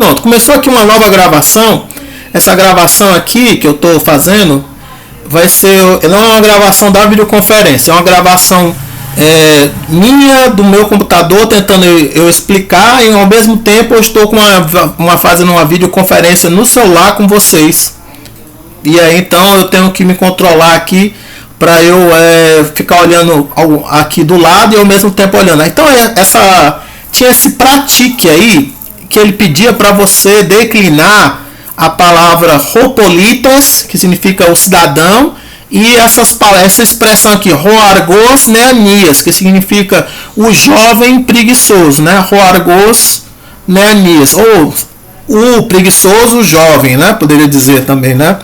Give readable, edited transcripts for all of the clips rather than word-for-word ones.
Pronto, começou aqui uma nova gravação. Essa gravação aqui que eu estou fazendo vai ser, não é uma gravação da videoconferência, é uma gravação minha, do meu computador, tentando eu explicar, e ao mesmo tempo eu estou com fazendo uma videoconferência no celular com vocês. E aí então eu tenho que me controlar aqui para eu ficar olhando aqui do lado e ao mesmo tempo olhando. Então tinha esse pratique aí que ele pedia para você declinar a palavra hopolitas, que significa o cidadão, e essa expressão aqui, hoargos neanias, que significa o jovem preguiçoso, né? Hoargos neanias, ou o preguiçoso jovem, né? Poderia dizer também, né?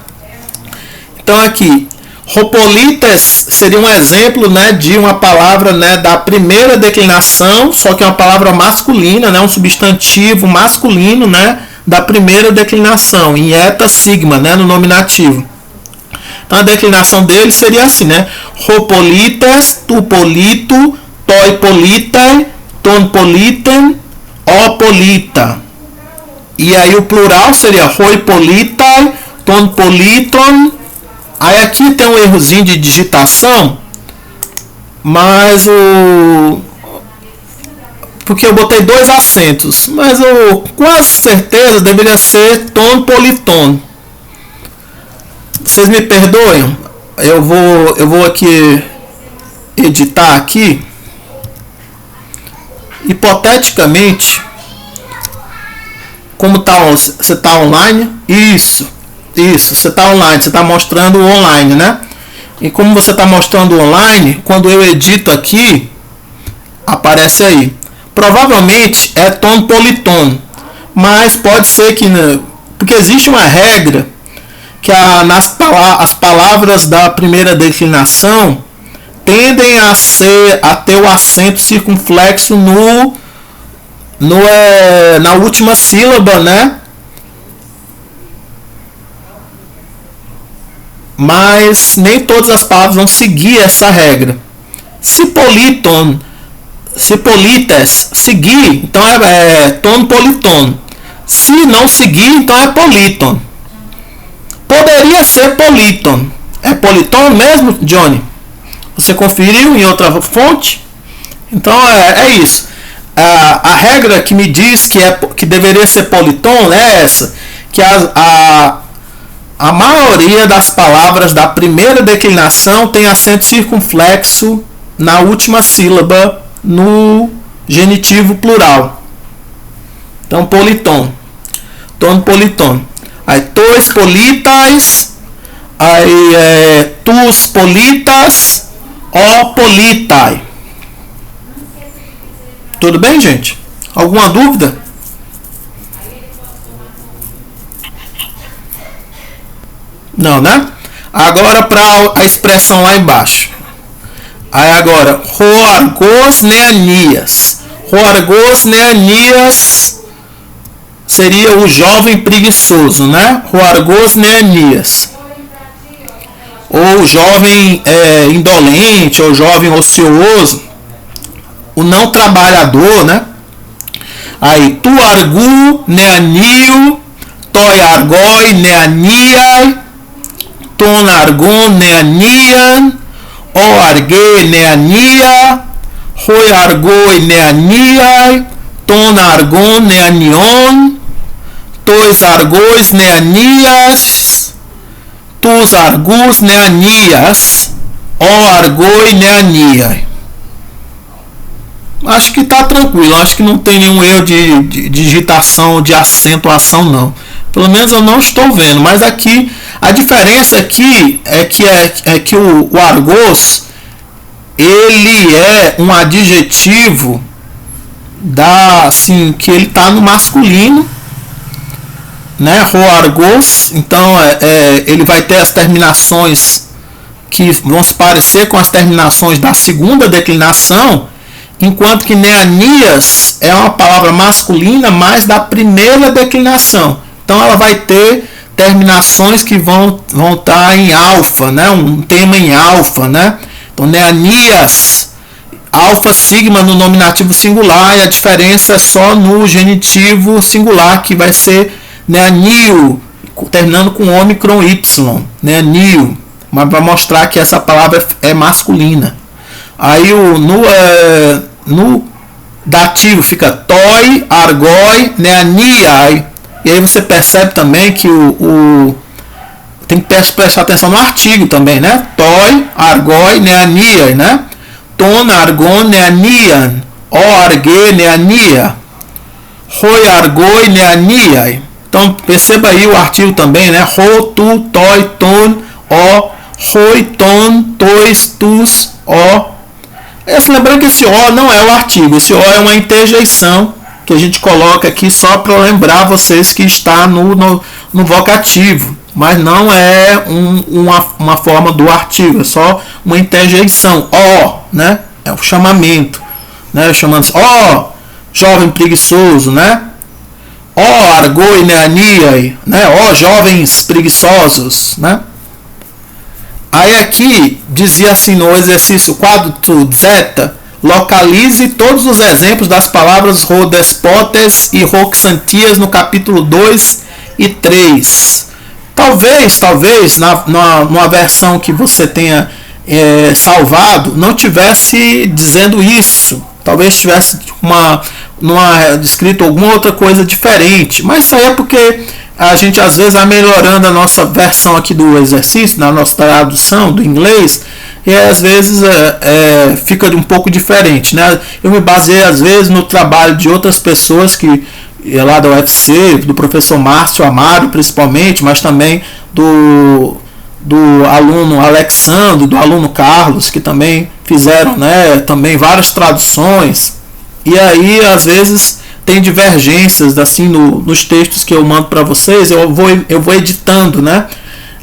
Então aqui, hopolitas seria um exemplo, né, de uma palavra, né, da primeira declinação, só que é uma palavra masculina, né, um substantivo masculino, né, da primeira declinação, em eta sigma, né, no nominativo. Então a declinação dele seria assim, né, hopolitas, tupolito, toipolitai, tonpolitem, opolita. E aí o plural seria hoipolitai, tonpoliton. Aí aqui tem um errozinho de digitação, mas porque eu botei dois acentos, mas eu quase certeza deveria ser tonpoliton. Vocês me perdoem? Eu vou aqui editar aqui. Hipoteticamente, como você está online? Isso, você está online, você está mostrando online, né? E como você está mostrando online, quando eu edito aqui, aparece aí. Provavelmente é tonpoliton, mas pode ser que não, porque existe uma regra que as palavras da primeira declinação tendem a ter o acento circunflexo na última sílaba, né? Mas nem todas as palavras vão seguir essa regra. Se polites seguir, então é tonpoliton. Se não seguir, então é politon. Poderia ser politon. É politon mesmo, Johnny? Você conferiu em outra fonte? Então é isso. A regra que me diz que deveria ser politon é essa, que a maioria das palavras da primeira declinação tem acento circunflexo na última sílaba no genitivo plural. Então, politon. Tonpoliton. Aí, tois politais. Aí, tus politas. O politai. Tudo bem, gente? Alguma dúvida? Não, né? Agora para a expressão lá embaixo. Aí agora, hoargos neanias. Hoargos neanias seria o jovem preguiçoso, né? Hoargos neanias. Ou jovem indolente, ou jovem ocioso. O não trabalhador, né? Aí, tu argu neanio, toi argoi neaniai, ton argon neanian, o arge neania, hoi argoi neaniai, ton argon neanion, tois argois neanias, tus argus neanias, o argoi neaniai. Acho que está tranquilo, acho que não tem nenhum erro de digitação, de acentuação não. Pelo menos eu não estou vendo, mas aqui a diferença aqui é que o argos ele é um adjetivo assim, que ele está no masculino, né? Argos, então ele vai ter as terminações que vão se parecer com as terminações da segunda declinação, enquanto que neanias é uma palavra masculina, mas da primeira declinação. Então ela vai ter terminações que vão estar em alfa, né? Um tema em alfa, né? Então neanias alfa, sigma no nominativo singular, e a diferença é só no genitivo singular, que vai ser neanio, terminando com ômicron y, neanio, mas para mostrar que essa palavra é masculina. Aí no dativo fica toi, argoi, neaniai, e aí você percebe também que tem que prestar atenção no artigo também, né? Toi, argoi, neaniai, né? Ton, argon, neanian, o, arge, neania, roi, argoi, neaniai. Então perceba aí o artigo também, né? Ro, tu, toi, ton, o, roi, ton, tois, tus, o. Lembrando que esse O não é o artigo, esse O é uma interjeição que a gente coloca aqui só para lembrar vocês que está no vocativo, mas não é uma forma do artigo, é só uma interjeição. O, né? É o chamamento, né? Chamando-se ó, jovem preguiçoso, né? Ó, argoi neaniai, né? Ó, jovens preguiçosos, né? Aí aqui dizia assim no exercício quadro zeta, localize todos os exemplos das palavras rodespotes e roxantias no capítulo 2 e 3. Talvez numa versão que você tenha salvado não tivesse dizendo isso. Talvez tivesse escrito alguma outra coisa diferente. Mas isso aí é porque a gente às vezes vai melhorando a nossa versão aqui do exercício, na nossa tradução do inglês, e às vezes fica um pouco diferente, né? Eu me baseei às vezes no trabalho de outras pessoas que lá da UFC, do professor Márcio Amaro principalmente, mas também do aluno Alexandre, do aluno Carlos, que também fizeram, né, também várias traduções, e aí às vezes tem divergências assim nos textos que eu mando para vocês, eu vou editando, né?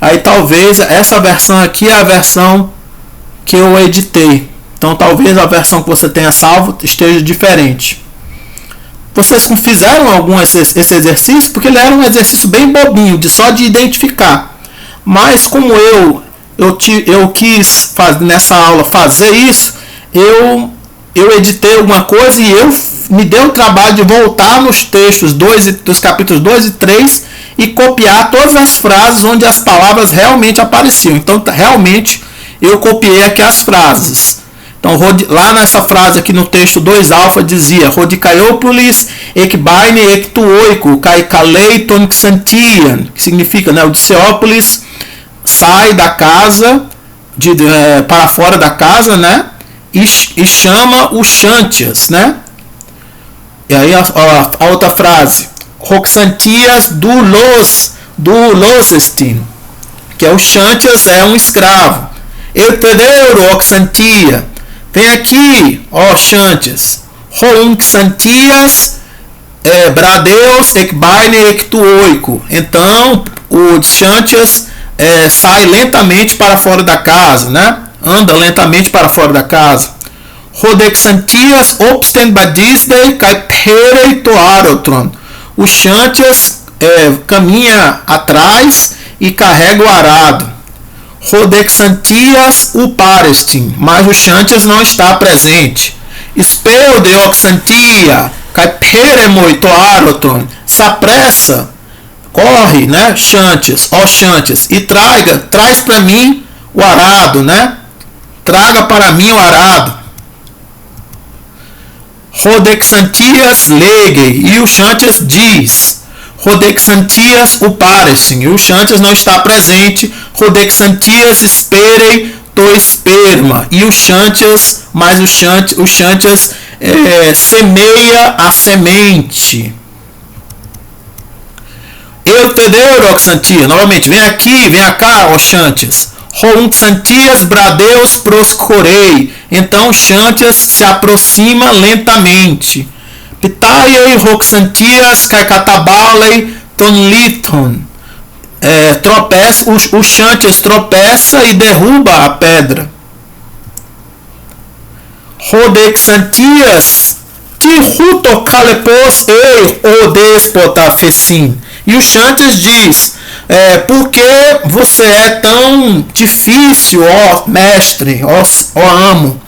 Aí talvez essa versão aqui é a versão que eu editei, então talvez a versão que você tenha salvo esteja diferente. Vocês fizeram esse exercício, porque ele era um exercício bem bobinho, só de identificar, mas como eu quis nessa aula fazer isso, eu editei alguma coisa e me deu o trabalho de voltar nos textos dos capítulos 2 e 3 e copiar todas as frases onde as palavras realmente apareciam. Então, realmente, eu copiei aqui as frases. Então, lá nessa frase aqui no texto 2 alfa dizia Rodicaiópolis, ekbaine, ektuoico, kaikaleiton xantian, que significa, né, Odisseópolis sai da casa, para fora da casa, né? E chama o Xantias, né? E aí a outra frase, Roxantias do Losestin, que é o Xantias, é um escravo. Eutedeuro Roxantia, vem aqui, ó Xantias. Rounxantias, Bradeus, ekbaine, ektuoico. Então, o Xantias sai lentamente para fora da casa, né? Anda lentamente para fora da casa. Rodexantias obsten badisdei kai perei toarotron. O Xantias caminha atrás e carrega o arado. Rodexantias uparestin, mas o Xantias não está presente. Speu de oxantia kai peremoi toarotron. Se apressa, corre, né? Xantias, ó Xantias, e traz para mim o arado, né? Traga para mim o arado. Rodexantias legei, e o Xantias diz. Rodexantias uparecem, e o Xantias não está presente. Rodexantias esperei to esperma, e o Xantias, mas o Xantias semeia a semente. Eu te dei Roxantia, novamente, vem aqui, vem cá, ó Xantias. Rounxantias bradeus proscorei. Então Xantias se aproxima lentamente. Pitaiei Roxantias caicatabalei tonliton. O Xantias tropeça e derruba a pedra. Rodexantias tihutocalepos ei o déspota fecim. E o Xantias diz, por que você é tão difícil, ó mestre, ó amo?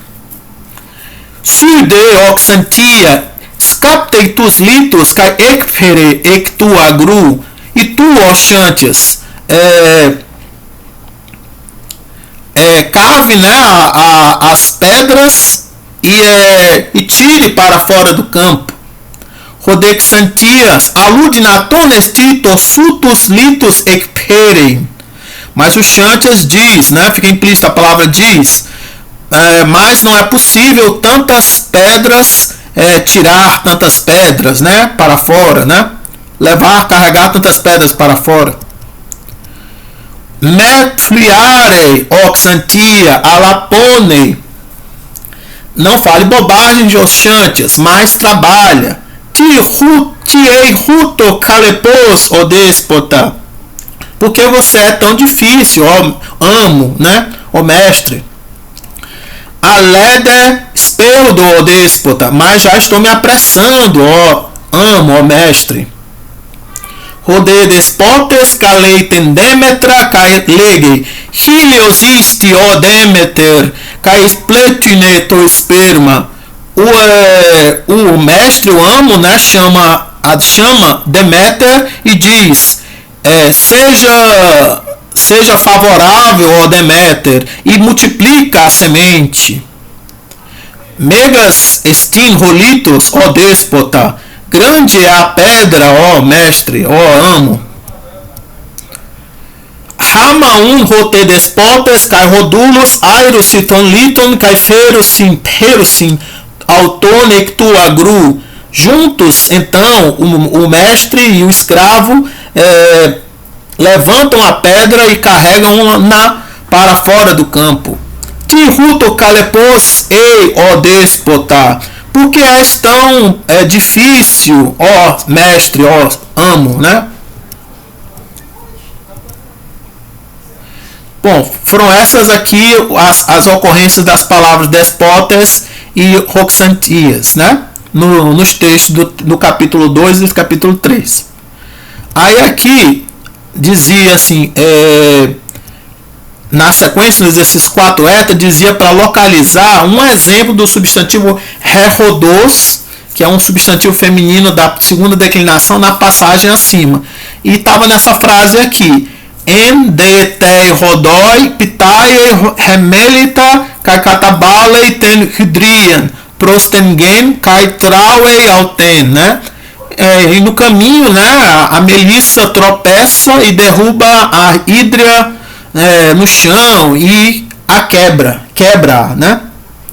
Sude oxantia, scaptei tus litos, kai ekpere ek tu agru, e tu oxantes, cave, né, as pedras e tire para fora do campo. Rodexantias, alude na tonestito, sutus litos ekperem. Mas o Xantias diz, né, fica implícito a palavra diz, mas não é possível tantas pedras, tirar tantas pedras, né, para fora, né, carregar tantas pedras para fora. Metfliare oxantia alapone, não fale bobagem de Xantias, mas trabalha. Tiei ruto calepos, o déspota, porque você é tão difícil, ó amo, né, ó mestre. Alede espeldo, ó déspota, mas já estou me apressando, ó amo, ó mestre. Rode despotes caleiten Demetra, kai lege, heliosisti, ó Demeter, kai spletine to esperma. O mestre, o amo, né, chama Deméter e diz, seja favorável, ó Deméter, e multiplica a semente. Megas estin rolitos, ó déspota, grande é a pedra, ó mestre, ó amo. Rama rote despotes, kai rodulos, aerusiton liton, kai ferusin, autone tu agru. Juntos, então, o mestre e o escravo levantam a pedra e carregam-na para fora do campo. Tiruto calepos ei, ó déspota, porque és tão difícil, ó mestre, ó amo, né? Bom, foram essas aqui as ocorrências das palavras despotes e roxantias, né? Nos textos do capítulo 2 e do capítulo 3. Aí aqui dizia assim, na sequência do exercício 4 eta, dizia para localizar um exemplo do substantivo rerodos, que é um substantivo feminino da segunda declinação na passagem acima. E estava nessa frase aqui, en de te rodoi pitae remelita kakatabalei ten hydrian prostengen kai trauei alten, né? E no caminho, né, a Melissa tropeça e derruba a hídria no chão e a quebra, né?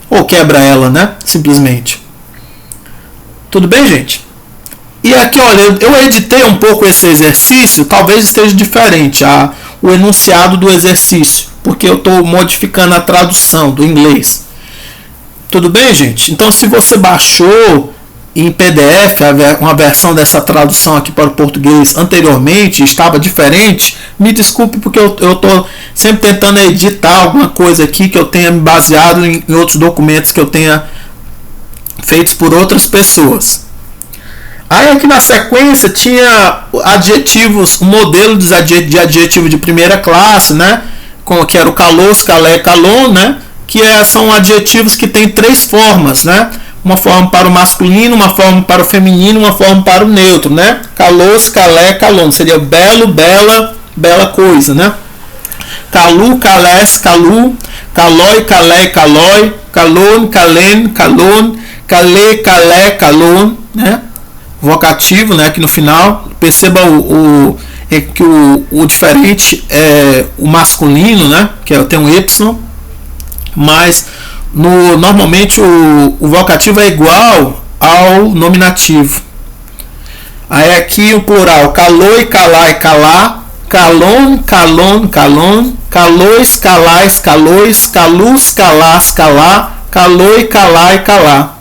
Ou quebra ela, né? Simplesmente. Tudo bem, gente? E aqui, olha, eu editei um pouco esse exercício, talvez esteja diferente o enunciado do exercício, porque eu estou modificando a tradução do inglês. Tudo bem, gente? Então, se você baixou em PDF uma versão dessa tradução aqui para o português anteriormente, estava diferente, me desculpe, porque eu estou sempre tentando editar alguma coisa aqui que eu tenha me baseado em outros documentos que eu tenha feitos por outras pessoas. Aí aqui na sequência tinha adjetivos, um modelo de adjetivo de primeira classe, né? Que era o kalos, kalé, kalon, né? Que são adjetivos que têm três formas, né? Uma forma para o masculino, uma forma para o feminino, uma forma para o neutro, né? Kalos, kalé, kalon, seria belo, bela, bela coisa, né? Kalu, kalés, kalu, kaloi, kalé, kaloi, kalon, kalen, kalon, kalé, kalé, kalon, né? Vocativo, né, aqui no final. Perceba que o diferente é o masculino, né, que tem um Y, mas normalmente o vocativo é igual ao nominativo. Aí aqui o plural, caloi, calai, calá, calon, calon, calon, calois, calais, calois, calus, calás, calá, caloi, calai, calá.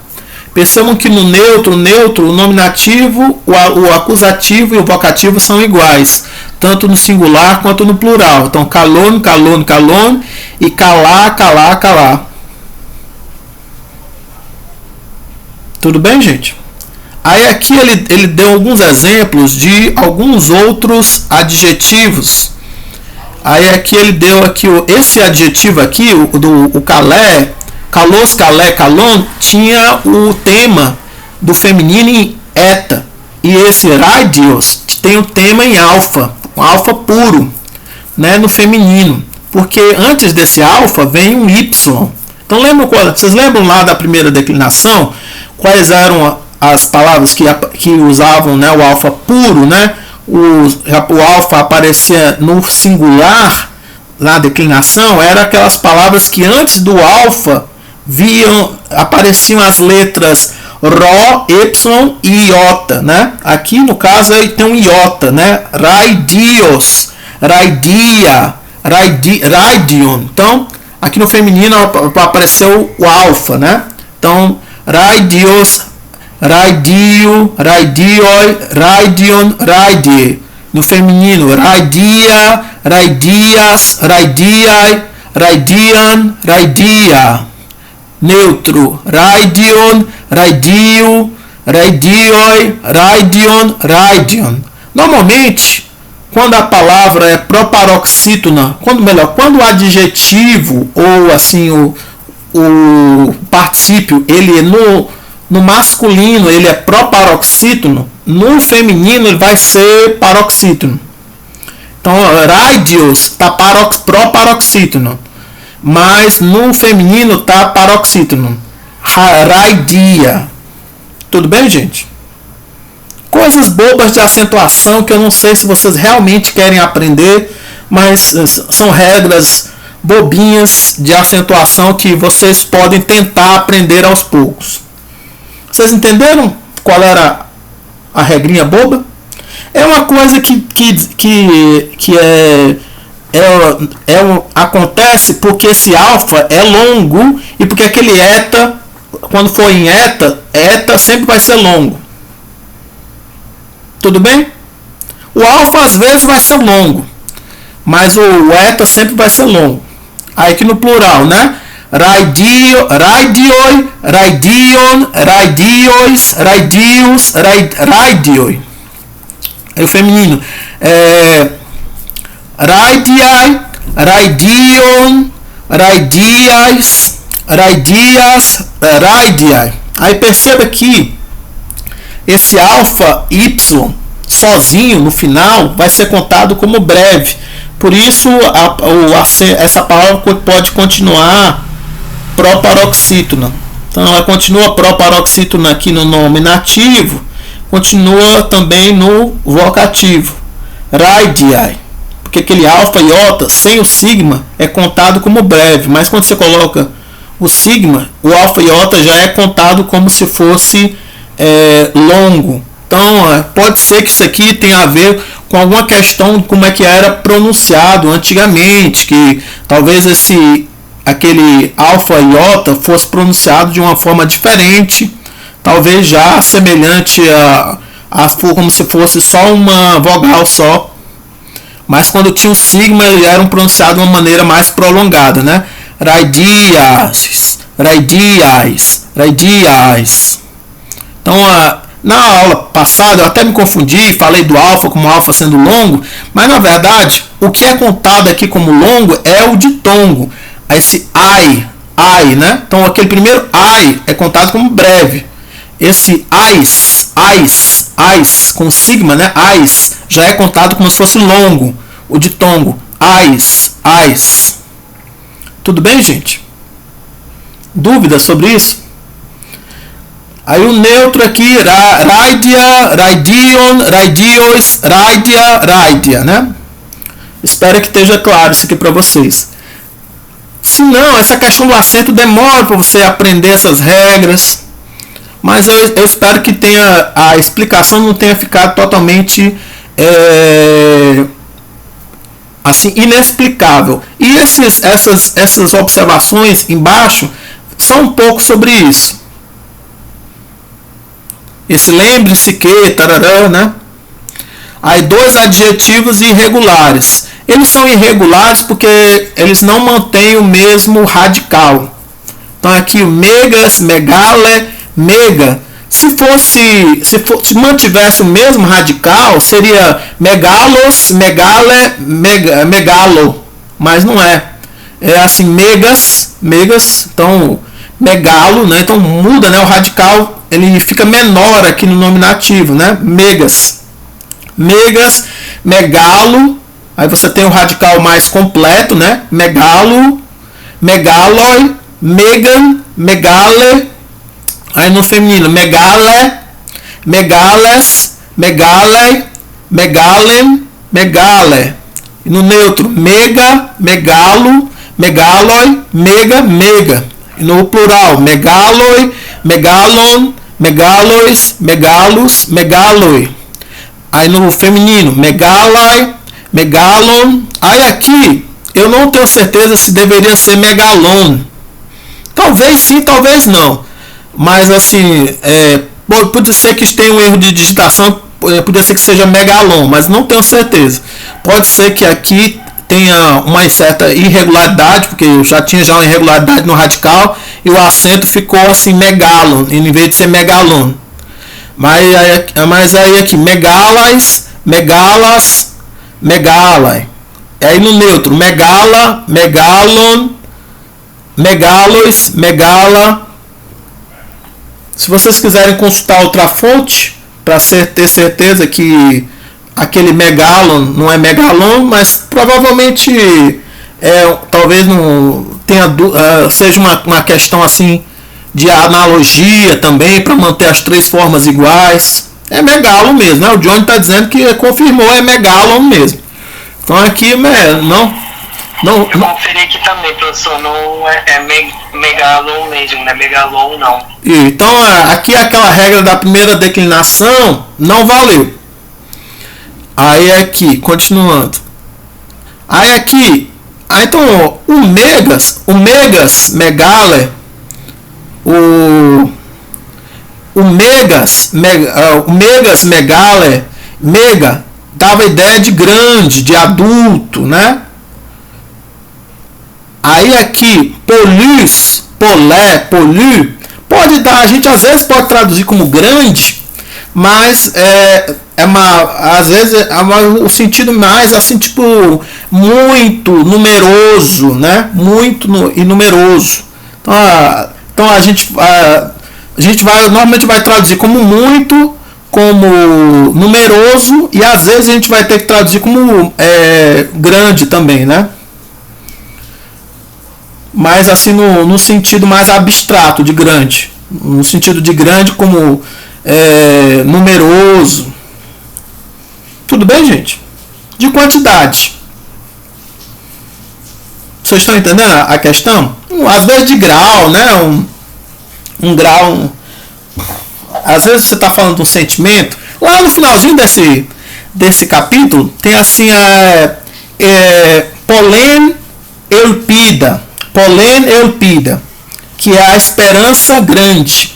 Percebam que no neutro, o nominativo, o acusativo e o vocativo são iguais, tanto no singular quanto no plural. Então, calon, calon, calon e calá, calá, calá. Tudo bem, gente? Aí aqui ele deu alguns exemplos de alguns outros adjetivos. Aí aqui ele deu aqui esse adjetivo aqui, o calé, kalos, kalé, kalon tinha o tema do feminino em eta. E esse raidios tem o tema em alfa, um alfa puro, né, no feminino. Porque antes desse alfa vem um y. Então vocês lembram lá da primeira declinação? Quais eram as palavras que usavam, né, o alfa puro, né? O alfa aparecia no singular na declinação, eram aquelas palavras que antes do alfa apareciam as letras Ró, Y e Iota, né? Aqui no caso aí tem um Iota, né? Raidios, raidia, raidion. Então, aqui no feminino apareceu o alfa, né? Então, raidios, raidio, raidioi, raidion, raidie. No feminino, raidia, raidias, raidiai, raidian, raidia. Neutro, raidion, raidio, raidioi, raidion, raidion. Normalmente, quando a palavra é proparoxítona, quando o adjetivo ou assim o particípio ele é no masculino ele é proparoxítono, no feminino ele vai ser paroxítono. Então, raidios está proparoxítono, mas no feminino está paroxítono. Raidia. Tudo bem, gente? Coisas bobas de acentuação que eu não sei se vocês realmente querem aprender, mas são regras bobinhas de acentuação que vocês podem tentar aprender aos poucos. Vocês entenderam qual era a regrinha boba? É uma coisa que acontece porque esse alfa é longo e porque aquele eta, quando for em eta sempre vai ser longo. Tudo bem? O alfa às vezes vai ser longo, mas o eta sempre vai ser longo. Aí aqui no plural, né? Raidio, raidioi, raidion, raidiois, raidios, raidioi. Aí o feminino raidiai, raidion, raidiais, raidias, raidiai. Aí perceba que esse alfa y sozinho no final vai ser contado como breve. Por isso essa palavra pode continuar proparoxítona. Então ela continua proparoxítona aqui no nominativo, continua também no vocativo. Raidiai. Porque aquele alfa e iota sem o sigma é contado como breve, mas quando você coloca o sigma, o alfa e iota já é contado como se fosse longo. Então pode ser que isso aqui tenha a ver com alguma questão de como é que era pronunciado antigamente, que talvez aquele alfa e iota fosse pronunciado de uma forma diferente, talvez já semelhante a como se fosse só uma vogal só. Mas quando tinha o sigma, eles eram pronunciados de uma maneira mais prolongada, né? Raidias, raidiais, raidiais. Então, na aula passada, eu até me confundi, falei do alfa como alfa sendo longo, mas na verdade, o que é contado aqui como longo é o ditongo. Esse ai, né? Então, aquele primeiro ai é contado como breve. Esse ais, com sigma, né? Ais, já é contado como se fosse longo. O ditongo, ais. Tudo bem, gente? Dúvidas sobre isso? Aí o neutro aqui, raidia, raidion, raidiois, raidia, né? Espero que esteja claro isso aqui para vocês. Se não, essa questão do acento demora para você aprender essas regras. Mas eu espero que a explicação não tenha ficado totalmente assim, inexplicável. E essas observações embaixo são um pouco sobre isso. Esse lembre-se que, tarará, né? Aí 2 adjetivos irregulares. Eles são irregulares porque eles não mantêm o mesmo radical. Então aqui o megas, megale, mega. Se mantivesse o mesmo radical, seria megalos, megale, megalo. Mas não é. É assim, megas. Então, megalo, né? Então muda, né? O radical ele fica menor aqui no nominativo, né? Megas, megas, megalo. Aí você tem o radical mais completo, né? Megalo, megaloi, megan, megale. Aí no feminino, megale, megales, megale, megalem, megale. E no neutro, mega, megalo, megaloi, mega, mega. E no plural, megaloi, megalon, megalois, megalos, megaloi. Aí no feminino, megalai, megalon. Aí aqui eu não tenho certeza se deveria ser megalon. Talvez sim, talvez não. Mas assim, pode ser que tenha um erro de digitação, poderia ser que seja megalon, mas não tenho certeza. Pode ser que aqui tenha uma certa irregularidade, porque eu já tinha uma irregularidade no radical e o acento ficou assim megalon, em vez de ser megalon. Mas aí aqui, megalais, megalas, megalai. Aí no neutro, megala, megalon, megalois, megala. Se vocês quiserem consultar outra fonte, para ter certeza que aquele megalon não é megalon, mas provavelmente talvez não tenha, seja uma questão assim de analogia também, para manter as três formas iguais. É megalon mesmo, né? O Johnny está dizendo que confirmou, é megalon mesmo. Então aqui eu conferi aqui também, professor, não é megalon mesmo, não é megalon não. Então aqui aquela regra da primeira declinação não valeu. Aí aqui, continuando. Aí aqui, então o megas, megale, o megas, megale, mega, dava a ideia de grande, de adulto, né? Aí aqui, polus, polé, polu, pode dar, a gente às vezes pode traduzir como grande, mas às vezes o sentido mais assim, tipo, muito numeroso, né? Muito e numeroso. Então a gente normalmente vai traduzir como muito, como numeroso, e às vezes a gente vai ter que traduzir como grande também, né? Mas assim no sentido mais abstrato de grande, no sentido de grande como numeroso. Tudo bem, gente? De quantidade. Vocês estão entendendo a questão? Às vezes de grau, né? Um grau. Às vezes você está falando de um sentimento. Lá no finalzinho desse capítulo tem assim polen elpida, que é a esperança grande.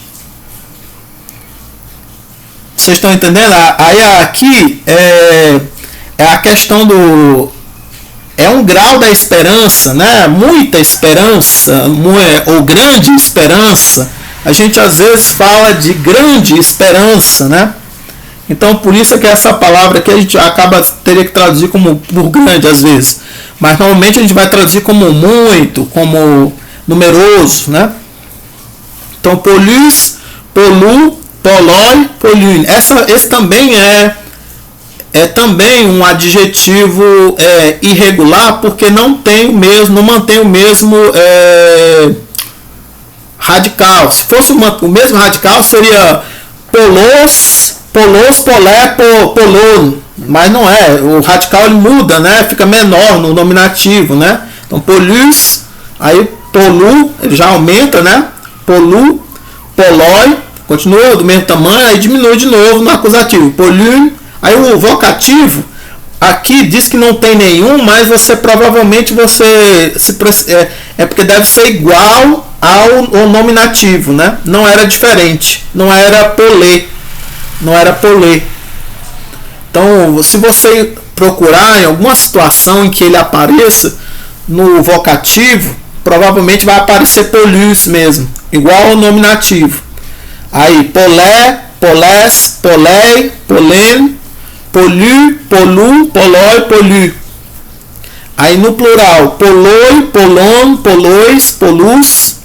Vocês estão entendendo? Aí aqui é a questão do... É um grau da esperança, né? Muita esperança, ou grande esperança. A gente às vezes fala de grande esperança, né? Então por isso que essa palavra aqui a gente teria que traduzir como por grande às vezes. Mas normalmente a gente vai traduzir como muito, como numeroso, né? Então polus, polu, poloi, polune. Esse também é também um adjetivo irregular, porque não mantém o mesmo radical. Se fosse o mesmo radical seria polos, polé, polon. Mas não é. O radical ele muda, né? Fica menor no nominativo, né? Então polus, aí polu, ele já aumenta, né? Polu, poloi, continua do mesmo tamanho, aí diminui de novo no acusativo. Polune. Aí o vocativo aqui diz que não tem nenhum, mas provavelmente porque deve ser igual ao nominativo, né? Não era diferente, não era polê. Então, se você procurar em alguma situação em que ele apareça no vocativo, provavelmente vai aparecer polus mesmo, igual ao nominativo. Aí polé, polés, polei, polen, polu, polum, poloi, polu. Aí no plural, poloi, polon, polois, polus.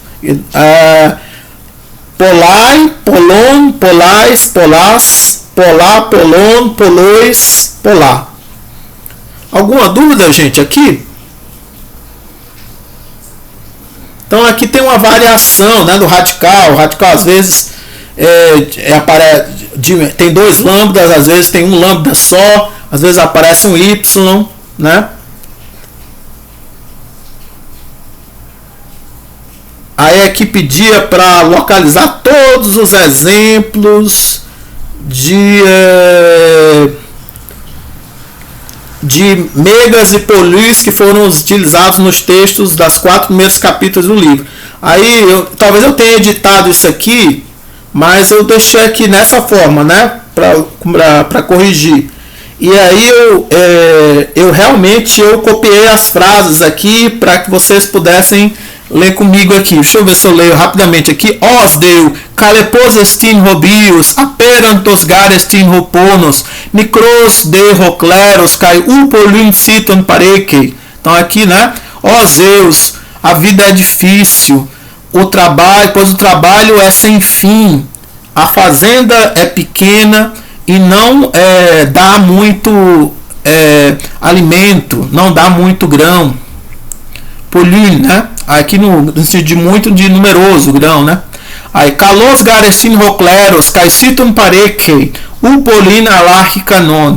Polai, polon, polais, polás, polá, polon, polois, polá. Alguma dúvida, gente, aqui? Então aqui tem uma variação, né, do radical. O radical às vezes tem dois lambdas, às vezes tem um lambda só, às vezes aparece um y, né? Aí aqui pedia para localizar todos os exemplos de megas e polis que foram utilizados nos textos das 4 primeiros capítulos do livro. Aí talvez eu tenha editado isso aqui, mas eu deixei aqui nessa forma, né, para corrigir. E aí eu realmente copiei as frases aqui para que vocês pudessem ler comigo aqui. Deixa eu ver se eu leio rapidamente aqui. Os deu, calepos estin robios, aperantos garestin roponos, micros de rocleros, cai upolin citon pareque. Então aqui, né? Ó Zeus, a vida é difícil, pois o trabalho é sem fim, a fazenda é pequena e não dá muito alimento, não dá muito grão. Polin, né? Aqui no sentido de muito, de numeroso grão, né? Aí, kalos garestin rocleros, caiciton pareque, upolin alarque canon.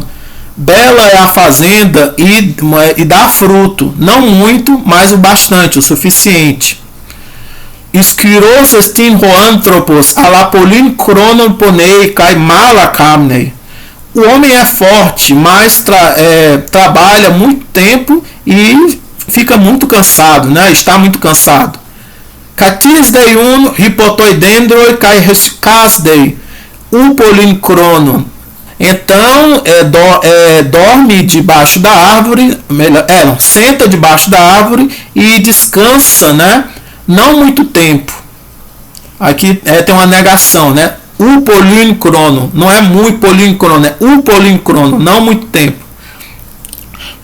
Bela é a fazenda e dá fruto, não muito, mas o bastante, o suficiente. Esquiros estin roanthropos, alapolin cronon ponei, cai mala camnei. O homem é forte, mas trabalha muito tempo e fica muito cansado, né? Está muito cansado. Catis deiun hipotoidendroi kai casdei upolin cronon. Então dorme debaixo da árvore, senta debaixo da árvore e descansa, né? Não muito tempo. Aqui tem uma negação, né? Upolin cronon, não é muito polin cronon, é upolin cronon, não muito tempo.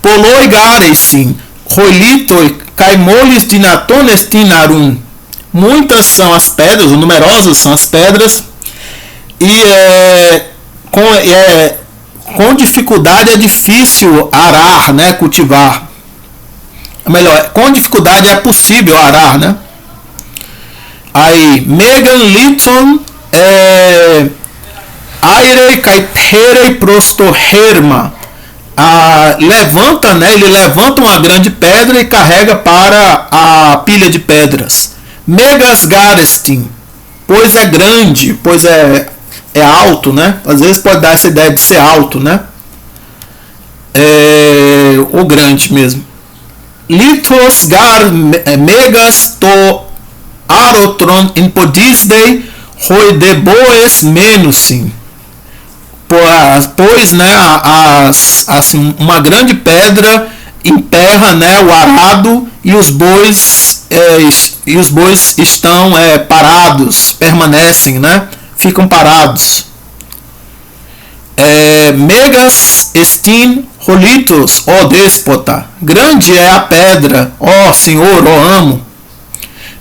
Poloi gareisin roilitoi caimolis dinatones tinarun. Muitas são as pedras, ou numerosas são as pedras, e com dificuldade é difícil arar, né, cultivar. Melhor, com dificuldade é possível arar, né? Aí, Megan Litton airei caipherei prostoherma. Levanta, né? Ele levanta uma grande pedra e carrega para a pilha de pedras. Megas garestin, pois é grande, pois é alto, né? Às vezes pode dar essa ideia de ser alto, né? Ou grande mesmo. Litos gar megas to arotron in podisdei roideboes menusin. Pois, né, assim, uma grande pedra emperra, né, o arado e os bois estão parados, permanecem, né, ficam parados. Megas estin rolitos, ó déspota, grande é a pedra, ó senhor, ó amo.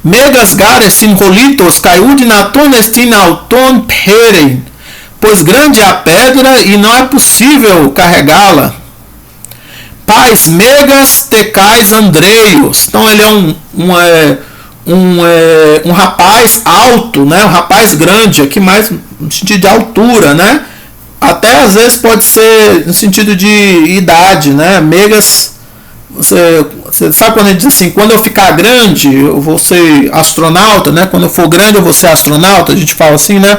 Megas garestin rolitos caiudinaton estin auton perem, pois grande é a pedra e não é possível carregá-la. Pais megas tecais andreios. Então ele é um rapaz alto, né? Um rapaz grande, aqui mais no sentido de altura, né? Até às vezes pode ser no sentido de idade, né? Megas, você sabe quando ele diz assim, quando eu ficar grande eu vou ser astronauta, né? Quando eu for grande eu vou ser astronauta, a gente fala assim, né?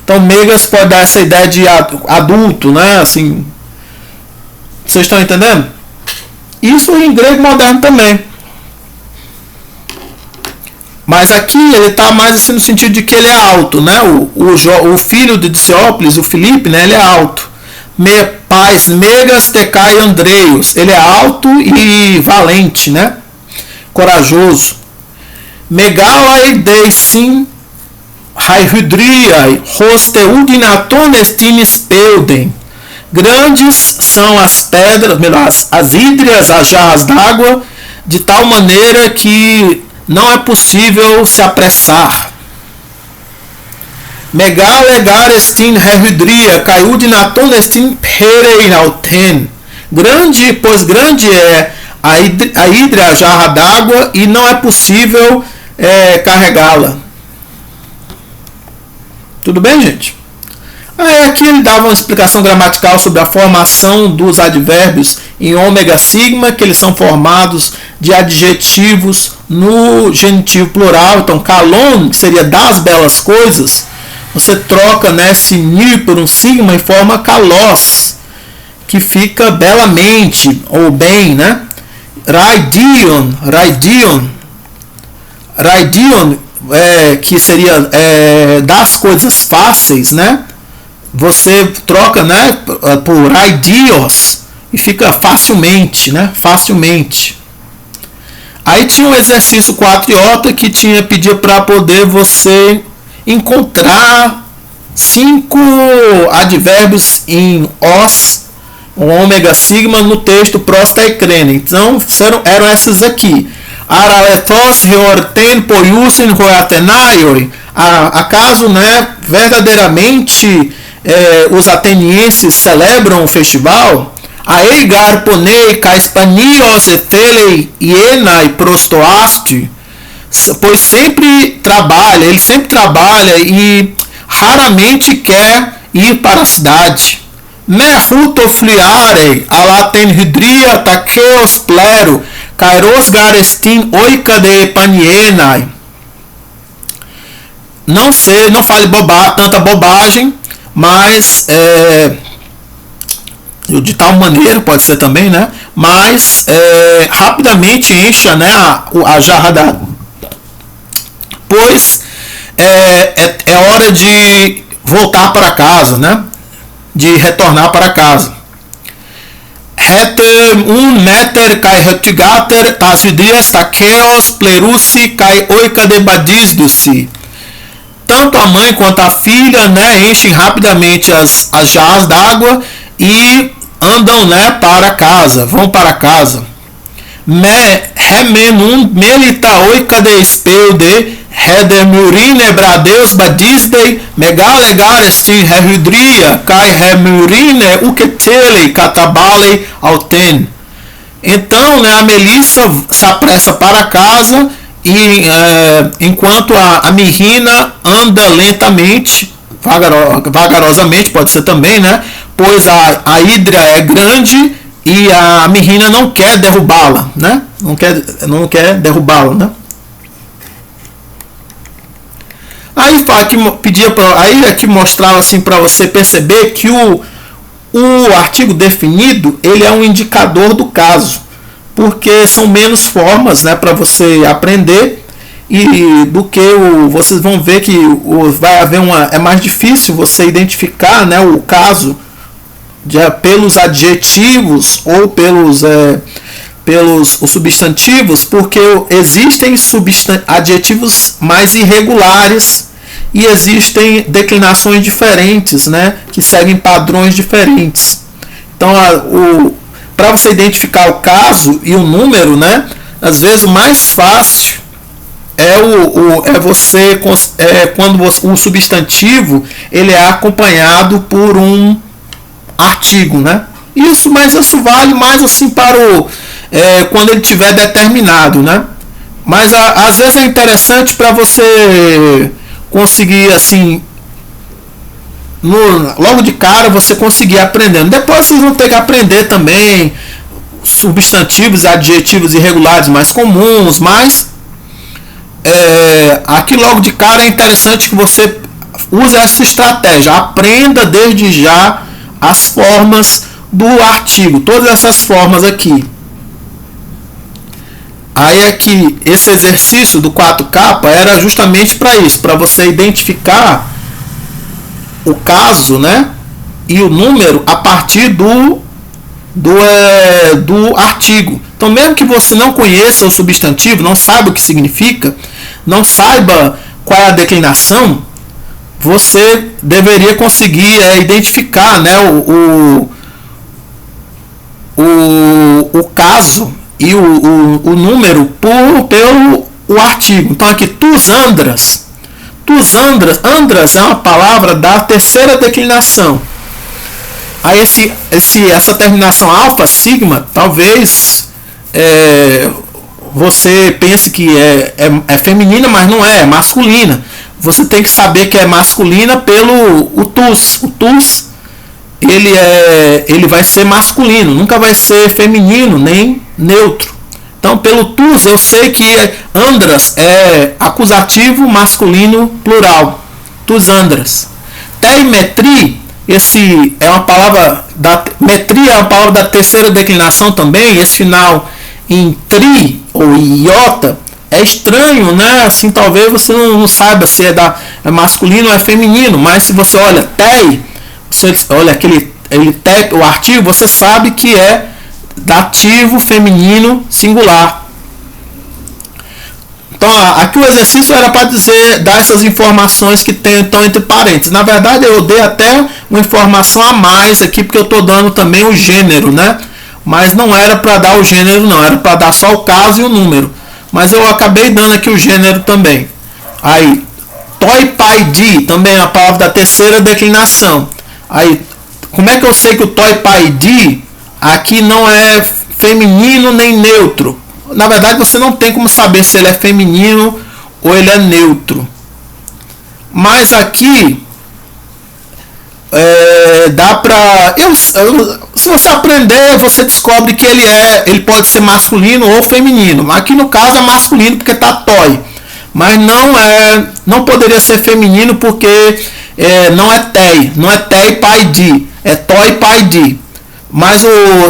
Então megas pode dar essa ideia de adulto, né? Assim, vocês estão entendendo? Isso em grego moderno também. Mas aqui ele está mais assim no sentido de que ele é alto, né? O filho de Diciópolis, o Filipe, né? Ele é alto. Pais megas tecai andreios. Ele é alto e valente, né? Corajoso. Megalai deisin haihudriai rosteudinaton estinis peudem. Grandes são as pedras, melhor, as hídrias, as jarras d'água, de tal maneira que não é possível se apressar. Megal estin rehydria, caiudinaton estin pereinauten. Grande, pois grande é a hidra, a jarra d'água, e não é possível carregá-la. Tudo bem, gente? Aí aqui ele dava uma explicação gramatical sobre a formação dos advérbios em ômega sigma, que eles são formados de adjetivos no genitivo plural. Então, kalon, que seria das belas coisas, você troca, né, esse ni por um sigma e forma kalos, que fica belamente ou bem, né? Raidion, que seria das coisas fáceis, né? Você troca, né, por raidios e fica facilmente, né? Facilmente. Aí tinha um exercício 4iota que pedia para poder você encontrar 5 advérbios em os, ômega sigma, no texto prosta e crene. Então eram essas aqui. Araletos reorten poiusin roatenaioi. Acaso, né, verdadeiramente os atenienses celebram o festival? Aegar ponei caispanios ethelei ienai prostoasti. Pois sempre trabalha, ele sempre trabalha e raramente quer ir para a cidade. Mehuto fliare alaten hydria takeos plero kairos garestin oikade panienai. Não sei, não fale tanta bobagem, mas de tal maneira, pode ser também, né? Mas rapidamente encha, né, a jarra d'água. Pois é hora de voltar para casa, né? De retornar para casa. Meter kai hetigater tas hydrias takeos plerussi kai oikadebadisdusi. Tanto a mãe quanto a filha, né, enchem rapidamente as jarras d'água e andam, né, para casa, vão para casa. Remenum melita oikadespeude Hedemurine bradeus badisdei megalegarestin rehydria kai remurine uketele catabalei alten. Então, né, a Melissa se apressa para casa e enquanto a Mirrina anda lentamente, vagarosamente, pode ser também, né? Pois a hidra é grande e a Mirrina não quer derrubá-la, né? Não quer derrubá-la, né? Aí aqui mostrava assim para você perceber que o artigo definido ele é um indicador do caso, porque são menos formas, né, para você aprender e do que vocês vão ver que vai haver é mais difícil você identificar, né, o caso pelos adjetivos ou pelos os substantivos, porque existem adjetivos mais irregulares e existem declinações diferentes, né, que seguem padrões diferentes. Então, para você identificar o caso e o número, né, às vezes o mais fácil quando o substantivo ele é acompanhado por um artigo, né? Mas isso vale mais assim para quando ele tiver determinado, né? Mas às vezes é interessante para você conseguir assim logo de cara você conseguir aprendendo. Depois vocês vão ter que aprender também substantivos, adjetivos irregulares mais comuns, mas aqui logo de cara é interessante que você use essa estratégia, aprenda desde já as formas do artigo, todas essas formas aqui. Aí aqui, esse exercício do 4K era justamente para isso, para você identificar o caso, né, e o número a partir do artigo. Então, mesmo que você não conheça o substantivo, não saiba o que significa, não saiba qual é a declinação, você deveria conseguir identificar, né, o caso e o número o artigo. Então aqui, tus andras. Tus andras. Andras é uma palavra da terceira declinação. Aí essa terminação alfa, sigma, talvez você pense que é feminina, mas não é masculina. Você tem que saber que é masculina pelo o tus. O tus ele vai ser masculino, nunca vai ser feminino nem neutro. Então, pelo tus, eu sei que andras é acusativo masculino plural. Tus andras. Teimetri, esse é uma palavra metria é uma palavra da terceira declinação também. Esse final em tri ou iota é estranho, né? Assim, talvez você não saiba se é masculino ou é feminino, mas se você olha tei, você olha o artigo, você sabe que é dativo feminino singular. Então aqui o exercício era para dar essas informações que estão entre parênteses. Na verdade eu dei até uma informação a mais aqui, porque eu estou dando também o gênero, né? Mas não era para dar o gênero, não, era para dar só o caso e o número. Mas eu acabei dando aqui o gênero também. Aí, toi pai di também é a palavra da terceira declinação. Aí, como é que eu sei que o toi pai di aqui não é feminino nem neutro? Na verdade, você não tem como saber se ele é feminino ou ele é neutro. Mas aqui dá pra... se você aprender, você descobre que ele pode ser masculino ou feminino. Aqui no caso é masculino porque está toi. Mas não poderia ser feminino porque não é tei pai di, é toi pai di. Mas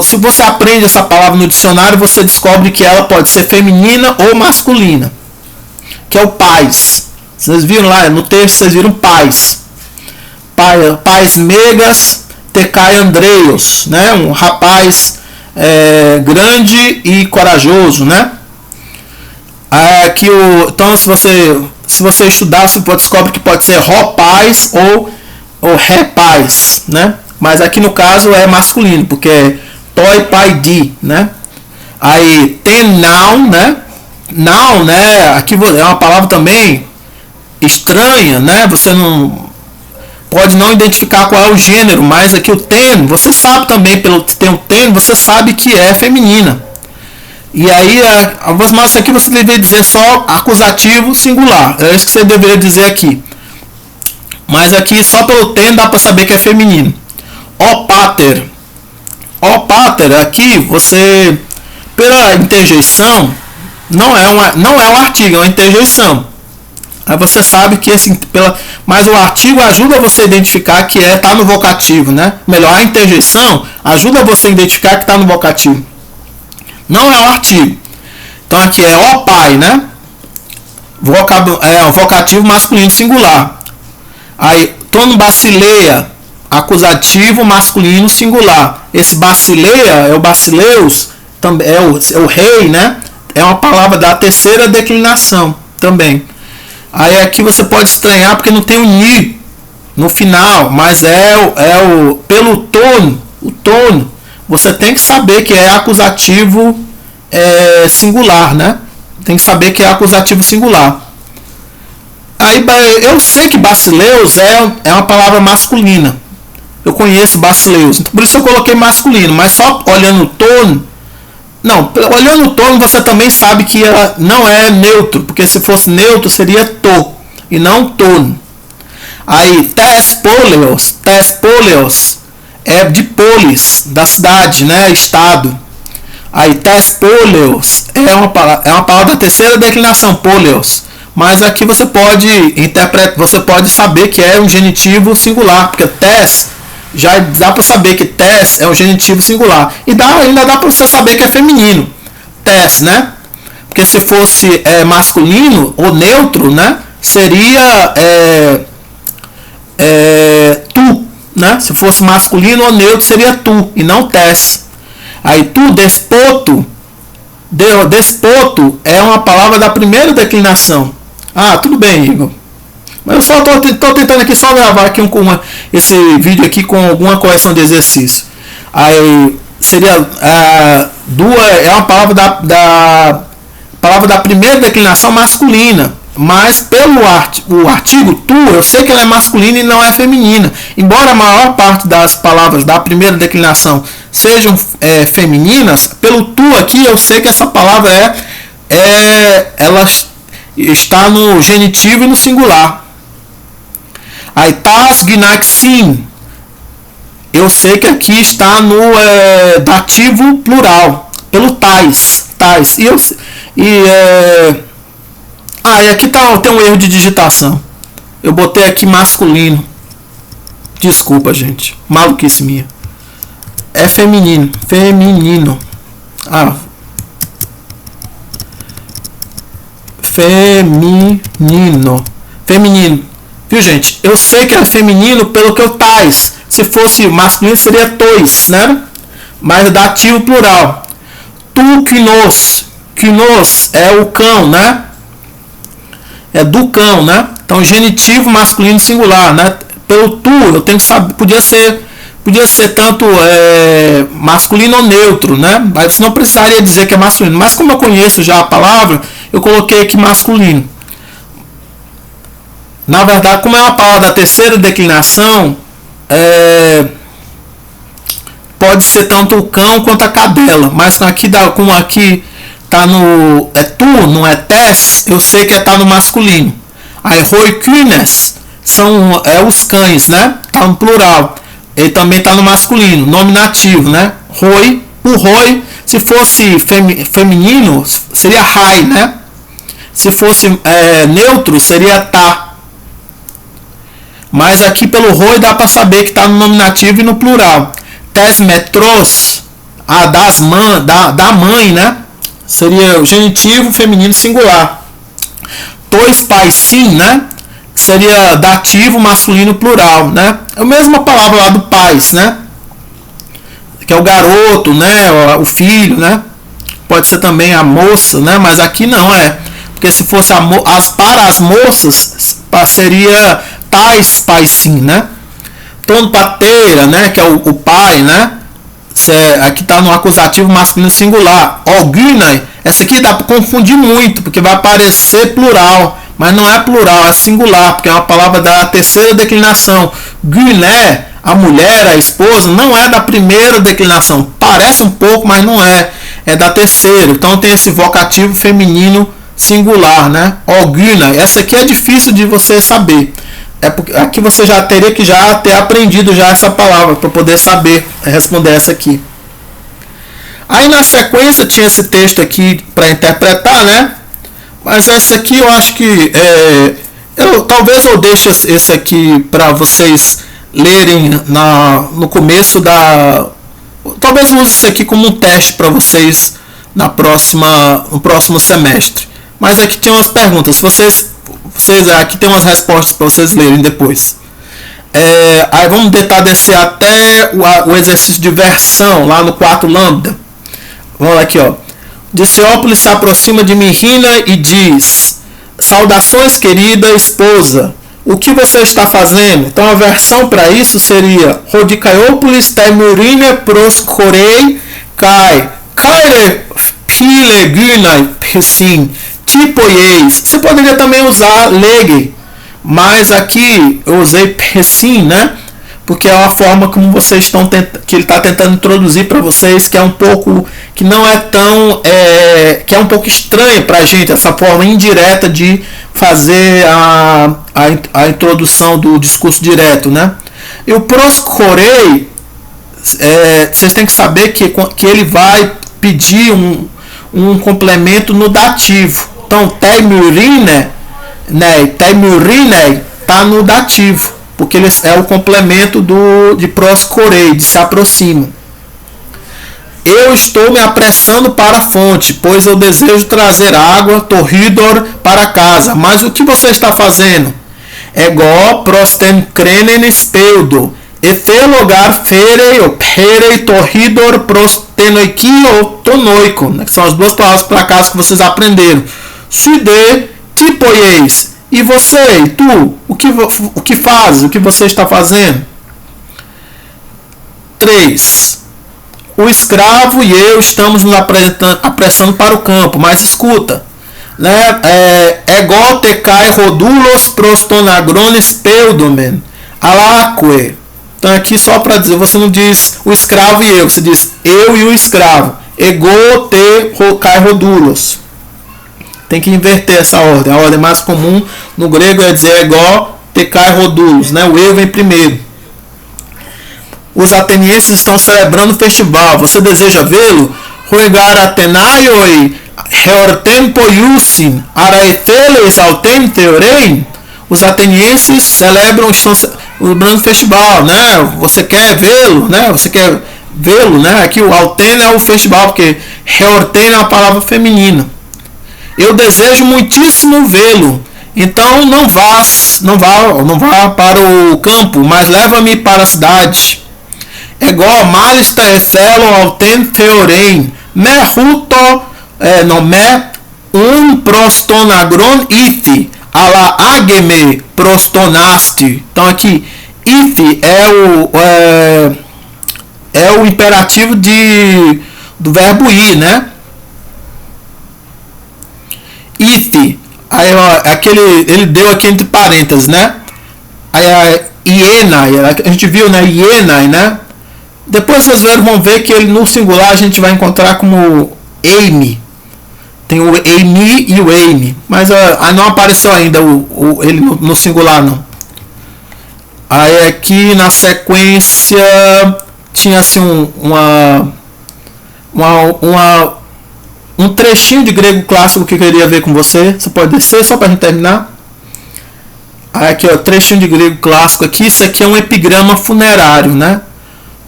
se você aprende essa palavra no dicionário, você descobre que ela pode ser feminina ou masculina, que é o pais. Vocês viram lá no texto, vocês viram pais. Pais megas tecai andreios, né? Um rapaz grande e corajoso, né? Aqui então se você estudar, você descobre que pode ser rapaz ou repaz, né? Mas aqui no caso é masculino, porque é toi pai di, né? Aí tem noun, né? Noun, né? Aqui é uma palavra também estranha, né? Você não pode não identificar qual é o gênero, mas aqui o ten, você sabe também, pelo tem o ten, você sabe que é feminina. E aí, mas aqui você deveria dizer só acusativo singular. É isso que você deveria dizer aqui. Mas aqui só pelo ten dá para saber que é feminino. O pater. O pater, aqui você, pela interjeição, não é um artigo, é uma interjeição. Aí você sabe que mas o artigo ajuda você a identificar que está no vocativo, né? Melhor, a interjeição ajuda você a identificar que está no vocativo. Não é o artigo. Então aqui é o pai, né? É o vocativo masculino singular. Aí, tono basileia, acusativo masculino singular. Esse basileia é o basileus, também é o rei, né? É uma palavra da terceira declinação também. Aí aqui você pode estranhar porque não tem o ni no final, mas pelo tono, o tono, você tem que saber que é acusativo singular, né? Tem que saber que é acusativo singular. Aí eu sei que basileus é uma palavra masculina. Eu conheço basileus, por isso eu coloquei masculino, mas só olhando o tono. Não, olhando o tono você também sabe que ela não é neutro, porque se fosse neutro seria to e não tono. Aí tespoleos é de polis, da cidade, né, estado. Aí tespoleos é uma palavra da terceira declinação, poleos. Mas aqui você pode saber que é um genitivo singular, porque tes já dá para saber que tes é um genitivo singular. E ainda dá para você saber que é feminino. Tes, né? Porque se fosse masculino ou neutro, né? Seria tu, né? Se fosse masculino ou neutro, seria tu, e não tes. Aí tu, despoto. Despoto é uma palavra da primeira declinação. Ah, tudo bem, Igor. Mas eu só estou tentando aqui só gravar aqui esse vídeo aqui com alguma correção de exercício. Aí seria é uma palavra da palavra da primeira declinação masculina. Mas pelo o artigo tu, eu sei que ela é masculina e não é feminina. Embora a maior parte das palavras da primeira declinação sejam femininas, pelo tu aqui eu sei que essa palavra ela está no genitivo e no singular. Aí tas gnaxin, eu sei que aqui está no dativo plural, pelo tais. E aqui tem um erro de digitação. Eu botei aqui masculino. Desculpa, gente. Maluquice minha. É feminino. Feminino. Feminino. Viu, gente? Eu sei que é feminino pelo que eu tais. Se fosse masculino seria tois, né? Mas dativo plural. Tu quinos. Quinos é o cão, né? É do cão, né? Então genitivo masculino singular, né? Pelo tu, eu tenho que saber, podia ser tanto masculino ou neutro, né? Mas você não precisaria dizer que é masculino. Mas como eu conheço já a palavra, eu coloquei aqui masculino. Na verdade, como é uma palavra da terceira declinação, pode ser tanto o cão quanto a cadela. Mas como aqui tá no tu, não é tes, eu sei que tá no masculino. Aí roicunes são os cães, né? Tá no plural. Ele também tá no masculino, nominativo, né? Roi, o roi, se fosse feminino, seria rai, né? Se fosse neutro, seria tá. Mas aqui pelo roi dá para saber que tá no nominativo e no plural. Tes metros, da mãe, né? Seria o genitivo feminino singular. Tois pais sim, né? Seria dativo masculino plural, né? É a mesma palavra lá do pais, né? Que é o garoto, né? O filho, né? Pode ser também a moça, né? Mas aqui não é. Porque se fosse para as moças, seria tais pais sim, né? Tom pateira, né? Que é o pai, né? Aqui está no acusativo masculino singular. Oguna, essa aqui dá para confundir muito, porque vai aparecer plural, mas não é plural, é singular, porque é uma palavra da terceira declinação. Guné, a mulher, a esposa, não é da primeira declinação. Parece um pouco, mas não é. É da terceira. Então tem esse vocativo feminino singular, né? Oguna, essa aqui é difícil de você saber. Porque aqui você já teria que ter aprendido já essa palavra para poder saber responder essa aqui. Aí na sequência tinha esse texto aqui para interpretar, né? Mas essa aqui eu acho que talvez eu deixe esse aqui para vocês lerem no começo da. Talvez eu use isso aqui como um teste para vocês no próximo semestre. Mas aqui tinha umas perguntas. Vocês aqui tem umas respostas para vocês lerem depois. Aí vamos tentar descer até o exercício de versão lá no quarto lambda. Vamos lá aqui, ó. Diciópolis se aproxima de Mirrina e diz: saudações, querida esposa, o que você está fazendo? Então a versão para isso seria: Rodicaiópolis temurine proscorei kai kaire pilegunai pesim tipoieis. Você poderia também usar lege, mas aqui eu usei pesim, né? Porque é uma forma como vocês estão que ele está tentando introduzir para vocês, que é um pouco, que não é tão, que é um pouco estranho para a gente, essa forma indireta de fazer a introdução do discurso direto, né? E o proscorei, vocês têm que saber que ele vai pedir um complemento no dativo. Então, temurine, né? Temurine está no dativo, porque ele é o complemento de proscorei, de se aproxima. Eu estou me apressando para a fonte, pois eu desejo trazer água, torridor, para casa. Mas o que você está fazendo? Ego prostem crenen speudo, efelogar ferei ou perei torridor prostenoikio tonoico, né? Que são as duas palavras para casa que vocês aprenderam. Sude tipoieis. E você, e tu, o que faz? O que você está fazendo? 3. O escravo e eu estamos nos apressando para o campo, mas escuta, né? Ego te kai rodulos prostonagrones peudomen alaque. Então aqui só para dizer, você não diz o escravo e eu, você diz eu e o escravo. Ego te kai rodulos. Tem que inverter essa ordem. A ordem mais comum no grego é dizer ego te kai rodulos, né? O eu vem primeiro. Os atenienses estão celebrando o festival. Você deseja vê-lo? Roegar Atenaioi Heorten Poiusin Araeteles Alten Theorein. Os atenienses estão celebrando o festival, né? Você quer vê-lo, né? Você quer vê-lo, né? Aqui o Alten é o festival, porque Heorten é uma palavra feminina. Eu desejo muitíssimo vê-lo. Então não vá para o campo, mas leva-me para a cidade. Ego malista efelo alten theorein me ruto no me prostonagron ithi ala ageme prostonasti. Então aqui ithi é o imperativo do verbo ir, né? Ithi, aí ele deu aqui entre parênteses, né? Aí a hiena, a gente viu, né? Hiena, né? Depois vocês vão ver que ele no singular a gente vai encontrar como eime. Tem o eimi e o eime. Mas não apareceu ainda ele no singular, não. Aí aqui na sequência tinha assim um trechinho de grego clássico que eu queria ver com você. Você pode descer só para a gente terminar. Aí aqui, ó, trechinho de grego clássico aqui. Isso aqui é um epigrama funerário, né?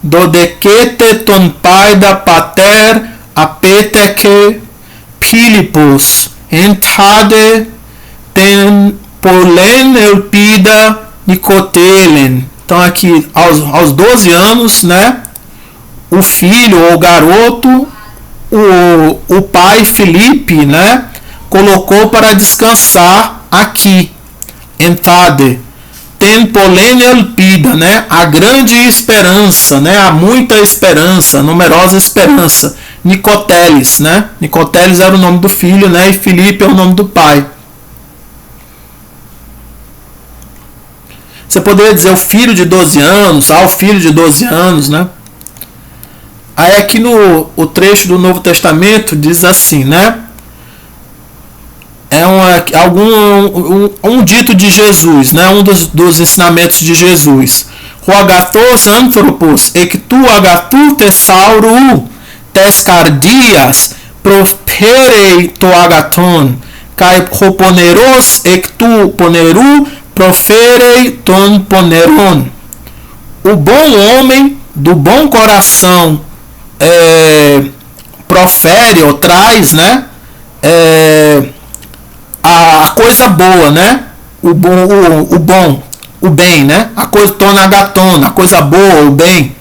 Dodekete ton paida pater apeteke Philippus entrade ten polen elpida nicotelen. Então aqui aos 12 anos, né? O filho ou o garoto, o pai Filipe, né? Colocou para descansar aqui. Entrade ten polen elpida, né? A grande esperança, né? A muita esperança, a numerosa esperança. Nicoteles, né? Nicoteles era o nome do filho, né? E Filipe é o nome do pai. Você poderia dizer o filho de 12 anos, ao filho de 12 anos, né? Aí aqui o trecho do Novo Testamento diz assim, né? É um dito de Jesus, né? Um dos ensinamentos de Jesus. Roagathos anthropos ectu agatu thesauru tes cardias proferei to agaton kai hoponeros ectu poneru proferei ton poneron. O bom homem do bom coração profere ou traz, né? A coisa boa, né? O bem, né? A coisa tonagatona, a coisa boa, o bem.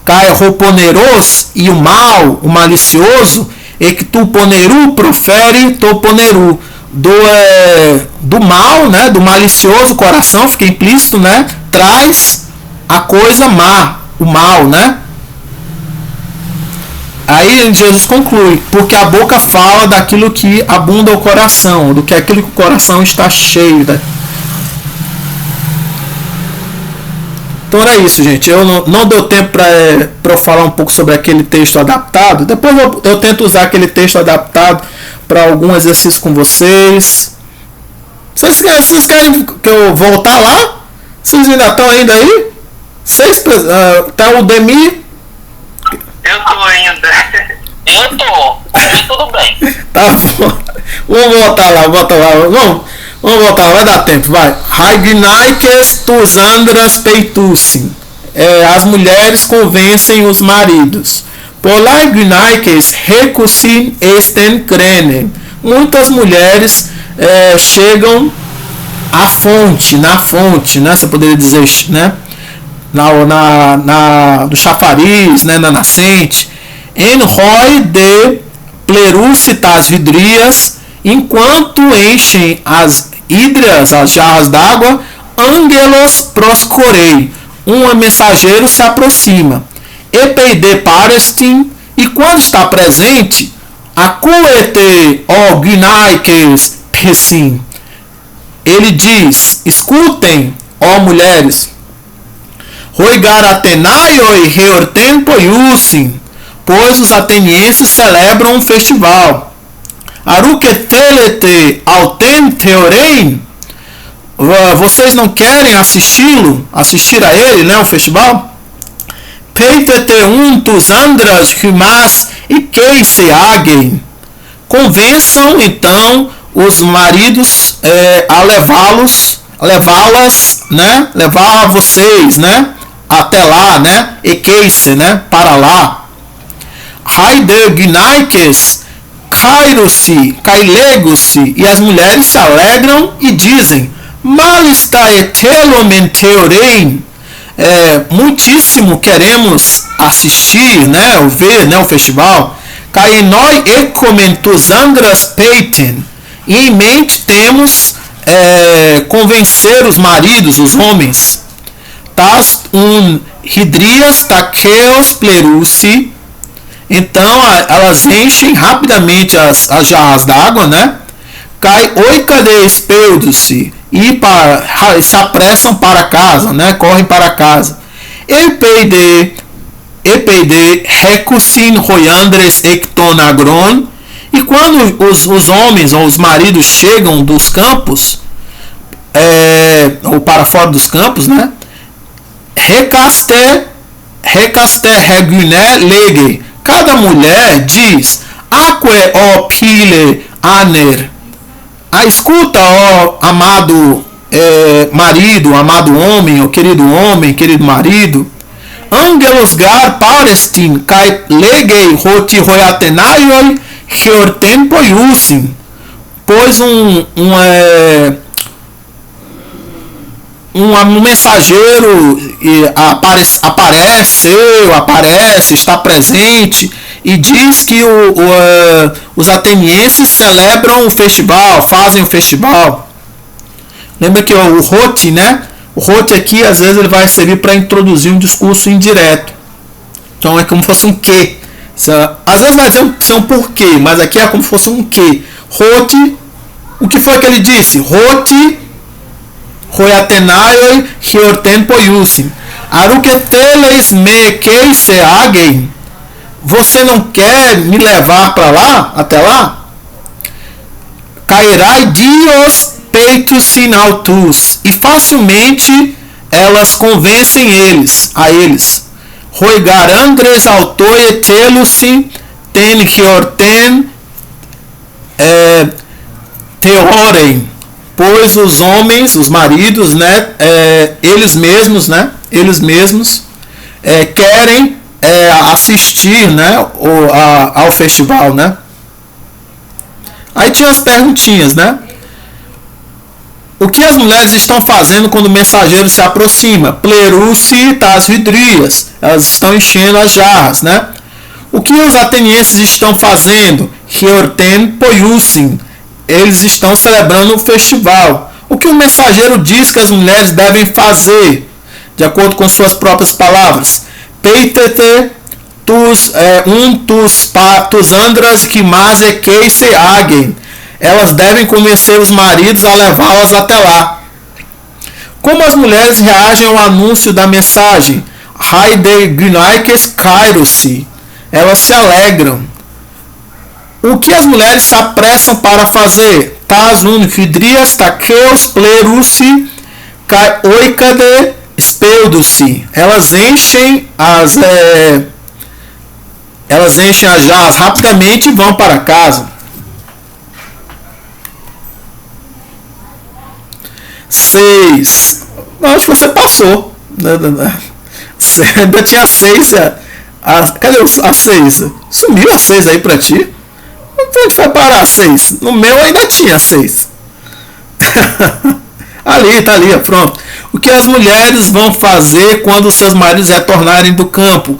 Cai roponeros e o mal, o malicioso, e que tu poneru profere to poneru. Do mal, né? Do malicioso coração, fica implícito, né? Traz a coisa má, o mal, né? Aí Jesus conclui, porque a boca fala daquilo que abunda o coração, do que aquilo que o coração está cheio. Então era isso, gente. Eu não deu tempo para eu falar um pouco sobre aquele texto adaptado. Depois eu tento usar aquele texto adaptado para algum exercício com vocês. Vocês querem que eu voltar lá? Vocês ainda estão ainda aí? Tá o Demi? Eu tô ainda. Eu tô. Aqui tudo bem. Tá bom. Vamos voltar lá. Vamos voltar lá, vai dar tempo, vai. Raignaikes tus andras peitussim. As mulheres convencem os maridos. Polaignaikes recusin esten crene. Muitas mulheres chegam à fonte, na fonte, né? Você poderia dizer, né? Do chafariz, né, na nascente, en roi de plerucitas vidrias, enquanto enchem as hídrias, as jarras d'água, angelos proscorei, um mensageiro se aproxima, epeide parestim, e quando está presente, Acuete, ó Gnaikes Pessim. Ele diz: escutem, ó mulheres. Roigar Atenaioi Reorten Poiusim, pois os atenienses celebram um festival. Aruketelete Alten Teorein, vocês não querem assistir a ele, né, o festival? Peitete tus andras rimas e queiseagen. Convençam então os maridos a levá-las, né, levar vocês, né, até lá, né, e queise, né, para lá. Haide gnaikes cailegos-se, e as mulheres se alegram e dizem: mal está etelomenteorein, muitíssimo queremos assistir, né, ou ver, né, o festival. Cainoi ecomentus andras peitem, e em mente temos convencer os maridos, os homens. Tas hidrias taqueos plerussi, então elas enchem rapidamente as jarras d'água, né? Cai oicade espeudo-se, e se apressam para casa, né? Correm para casa. Epeide recusin roiandres ectonagron, e quando os homens ou os maridos chegam dos campos, ou para fora dos campos, né? Recaste reguné lege, cada mulher diz: aque ó pile aner, escuta, ó amado marido, amado homem, ó querido marido. Angelos gar parestin kai legei roti royatenaioi reorten poiusim, pois um mensageiro aparece, está presente e diz que os atenienses celebram o festival, fazem o festival. Lembra que o roti, né? O roti aqui, às vezes, ele vai servir para introduzir um discurso indireto. Então é como se fosse um que. Às vezes vai ser um porquê, mas aqui é como se fosse um que. Roti, o que foi que ele disse? Roti Royatenaioi Reorten Poiusim. Aruketeles me queiseagen. Você não quer me levar para lá, até lá? Cairai dios peitus sinautus. E facilmente elas convencem a eles. Roigar andres autoe telusi ten reorten teorem. Pois os homens, os maridos, né, eles mesmos querem assistir, né, ao festival, né. Aí tinha as perguntinhas, né. O que as mulheres estão fazendo quando o mensageiro se aproxima? Plerussi tas hidrias, elas estão enchendo as jarras, né. O que os atenienses estão fazendo? Reorten poiusim, eles estão celebrando um festival. O que o mensageiro diz que as mulheres devem fazer, de acordo com suas próprias palavras? Peitete tus andras rimase queiseagen. Elas devem convencer os maridos a levá-las até lá. Como as mulheres reagem ao anúncio da mensagem? Haide gnaikes kairosi. Elas se alegram. O que as mulheres se apressam para fazer? Tas hidrias taqueos plerussi kai oicade espeudo-se. Elas enchem as jarras rapidamente e vão para casa. 6. Acho que você passou. Ainda tinha 6. Cadê a 6? Sumiu a 6 aí pra ti? Onde foi parar a 6? No meu ainda tinha 6. Ali, tá ali, pronto. O que as mulheres vão fazer quando seus maridos retornarem do campo?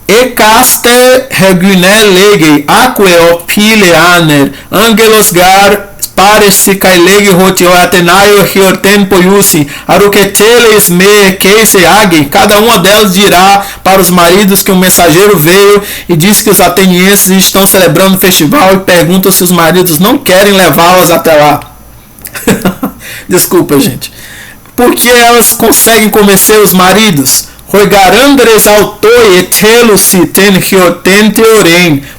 Ecaste reguné lege, aque opile aner, angelos gar parece kailegi rotio atenaio hiorten poiusi aruqueteles me keise agi. Cada uma delas dirá para os maridos que um mensageiro veio e disse que os atenienses estão celebrando o festival e perguntam se os maridos não querem levá-las até lá. Desculpa, gente. Porque elas conseguem convencer os maridos?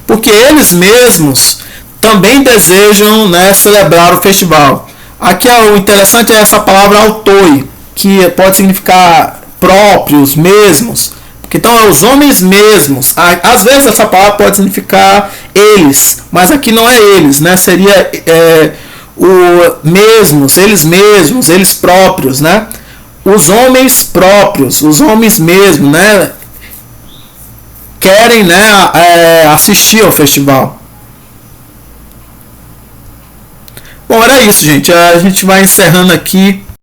Porque eles mesmos também desejam, né, celebrar o festival. Aqui o interessante é essa palavra autoi, que pode significar próprios, mesmos. Então é os homens mesmos. Às vezes essa palavra pode significar eles, mas aqui não é eles, né? Seria mesmos, eles próprios, né? Os homens próprios, os homens mesmos, né? Querem, né, assistir ao festival. Bom, era isso, gente. A gente vai encerrando aqui